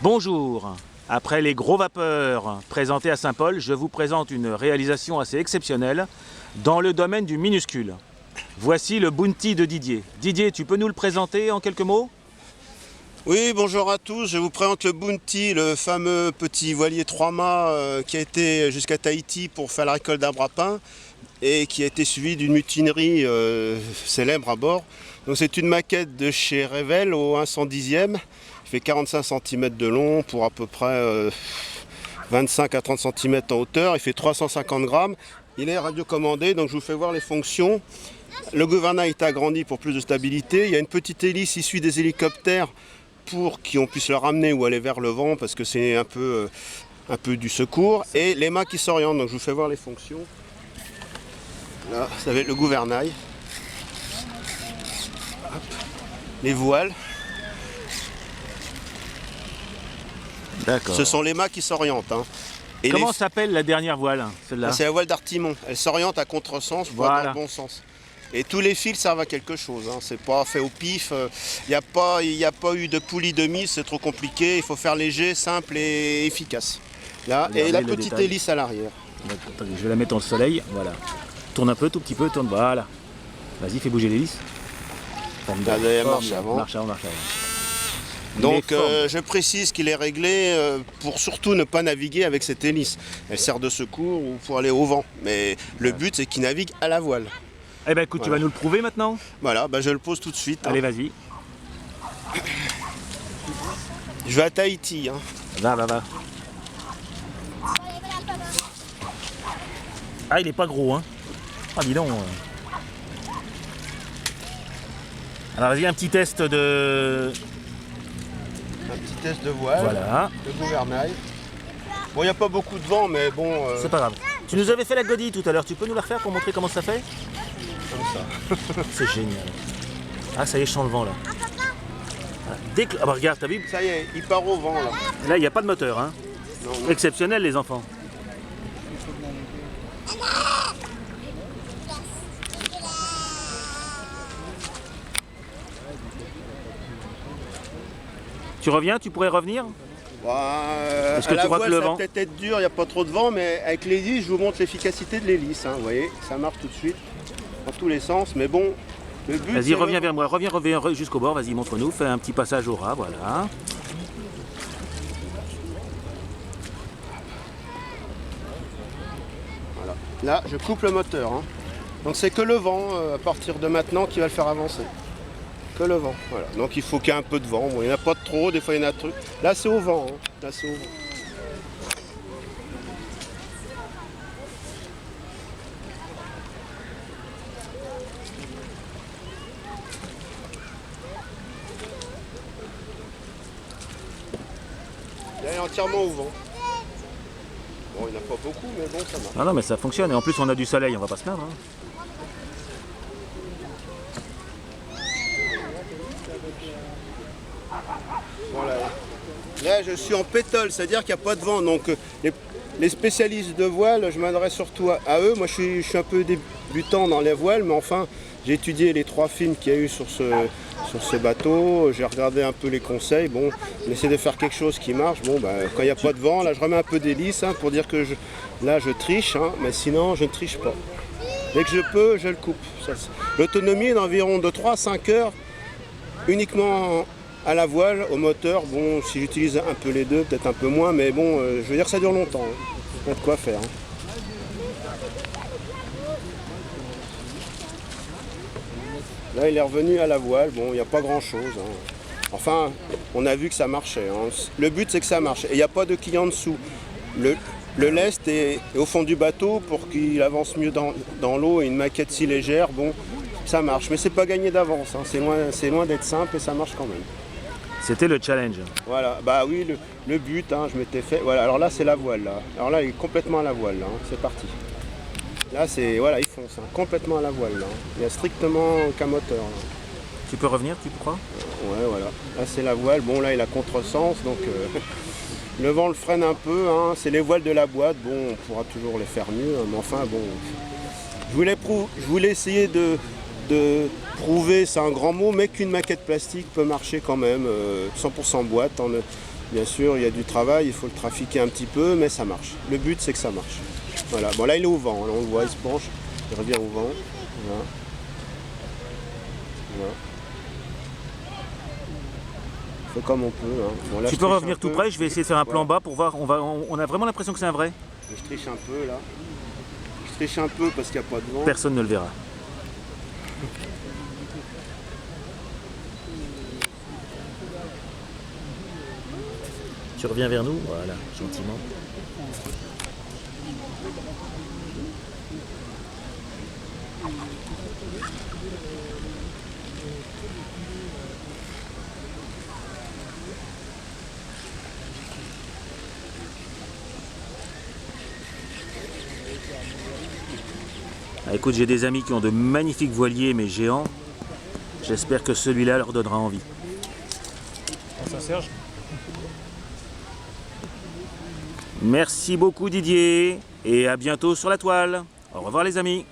Bonjour. Après les gros vapeurs présentés à Saint-Paul, je vous présente une réalisation assez exceptionnelle dans le domaine du minuscule. Voici le Bounty de Didier. Didier, tu peux nous le présenter en quelques mots? Oui, bonjour à tous, je vous présente le Bounty, le fameux petit voilier 3 mâts qui a été jusqu'à Tahiti pour faire la récolte d'arbres à pain et qui a été suivi d'une mutinerie célèbre à bord. Donc c'est une maquette de chez Revel au 1/110e, il fait 45 cm de long pour à peu près 25 à 30 cm en hauteur, il fait 350 grammes, il est radiocommandé, donc je vous fais voir les fonctions. Le gouvernail est agrandi pour plus de stabilité, il y a une petite hélice issue des hélicoptères pour qu'on puisse le ramener ou aller vers le vent parce que c'est un peu du secours, et les mâts qui s'orientent, donc je vous fais voir les fonctions. Là, ça va être le gouvernail. Hop. Les voiles. D'accord. Ce sont les mâts qui s'orientent. Hein. Et comment s'appelle la dernière voile, celle-là? C'est la voile d'Artimon. Elle s'oriente à contresens pour aller dans le bon sens. Et tous les fils servent à quelque chose, hein. C'est pas fait au pif, il n'y a pas eu de poulie de mise, c'est trop compliqué, il faut faire léger, simple et efficace. Là, regardez, et la petite hélice à l'arrière. Attendez, je vais la mettre au soleil, voilà. Tourne un peu, tout petit peu, tourne, voilà. Vas-y, fais bouger l'hélice. Regardez, elle marche avant. Marche avant, marche avant. Donc je précise qu'il est réglé pour surtout ne pas naviguer avec cette hélice. Elle sert de secours ou pour aller au vent, mais le but c'est qu'il navigue à la voile. Eh ben écoute, voilà. Tu vas nous le prouver maintenant? Voilà, je le pose tout de suite. Allez, vas-y. Je vais à Tahiti. Hein. Va. Ah, il est pas gros, hein. Ah, dis donc. Alors, vas-y, un petit test de... Un petit test de voile. Voilà. De gouvernail. Bon, il n'y a pas beaucoup de vent, mais bon... C'est pas grave. Tu nous avais fait la godille tout à l'heure. Tu peux nous la refaire pour montrer comment ça fait? Comme ça. C'est génial. Ah, ça y est, je sens le vent, là. Dès que... Ah, bah, regarde, t'as vu? Ça y est, il part au vent, là. Là, il n'y a pas de moteur, hein. Non. Exceptionnel, les enfants. Tu reviens? Tu pourrais revenir? Est-ce que tu vois que le vent, ça va peut-être être dur, il n'y a pas trop de vent, mais avec l'hélice, je vous montre l'efficacité de l'hélice. Hein, vous voyez, ça marche tout de suite, dans tous les sens, mais bon, le but... Vas-y, reviens vers moi, reviens jusqu'au bord, vas-y, montre-nous, fais un petit passage au ras, voilà. Voilà. Là, je coupe le moteur. Hein. Donc c'est que le vent, à partir de maintenant, qui va le faire avancer. Que le vent, voilà. Donc il faut qu'il y ait un peu de vent. Bon, il n'y en a pas de trop, des fois il y en a trop. Là c'est au vent. Hein. Là c'est au vent. Là il est entièrement au vent. Bon, il n'y en a pas beaucoup, mais bon, ça marche. Ah non, mais ça fonctionne. Et en plus, on a du soleil, on va pas se plaindre. Hein. Voilà. Là, je suis en pétole, c'est-à-dire qu'il n'y a pas de vent. Donc, les spécialistes de voile, je m'adresse surtout à eux. Moi, je suis un peu débutant dans les voiles, mais enfin, j'ai étudié les 3 films qu'il y a eu sur ce bateau. J'ai regardé un peu les conseils. Bon, on essaie de faire quelque chose qui marche. Bon, quand il n'y a pas de vent, là, je remets un peu d'hélice hein, pour dire que je triche, hein, mais sinon, je ne triche pas. Dès que je peux, je le coupe. L'autonomie est d'environ de 3 à 5 heures, uniquement à la voile, au moteur. Bon, si j'utilise un peu les deux, peut-être un peu moins, mais bon, je veux dire que ça dure longtemps. Hein. Il y a de quoi faire. Hein. Là, il est revenu à la voile. Bon, il n'y a pas grand-chose. Hein. Enfin, on a vu que ça marchait. Hein. Le but, c'est que ça marche. Et il n'y a pas de quille en dessous. Le lest est au fond du bateau pour qu'il avance mieux dans l'eau. Et une maquette si légère, bon, ça marche. Mais c'est pas gagné d'avance. Hein. C'est loin d'être simple et ça marche quand même. C'était le challenge. Voilà, bah oui, le but, hein, je m'étais fait... Voilà, alors là, c'est la voile, là. Alors là, il est complètement à la voile, là. Hein. C'est parti. Là, c'est... Voilà, il fonce, hein, complètement à la voile, là. Il n'y a strictement aucun moteur, là. Tu peux revenir, tu crois? Ouais, voilà. Là, c'est la voile. Bon, là, il a contresens, donc... le vent le freine un peu, hein. C'est les voiles de la boîte. Bon, on pourra toujours les faire mieux, hein, mais enfin, bon... Je voulais essayer de prouver, c'est un grand mot, mais qu'une maquette plastique peut marcher quand même, 100% boîte, Bien sûr, il y a du travail, il faut le trafiquer un petit peu, mais ça marche. Le but, c'est que ça marche. Voilà. Bon, là, il est au vent. Là, on le voit, il se penche, il revient au vent. Voilà. Voilà. On fait comme on peut. Hein. Bon, là, Tu je peux triche revenir un tout peu. près, je vais essayer de faire un plan Voilà. bas pour voir. On a vraiment l'impression que c'est un vrai. Je triche un peu, là. Je triche un peu parce qu'il n'y a pas de vent. Personne ne le verra. Tu reviens vers nous, voilà, gentiment. Ah, écoute, j'ai des amis qui ont de magnifiques voiliers, mais géants. J'espère que celui-là leur donnera envie. Serge. Merci beaucoup Didier, et à bientôt sur la toile. Au revoir les amis.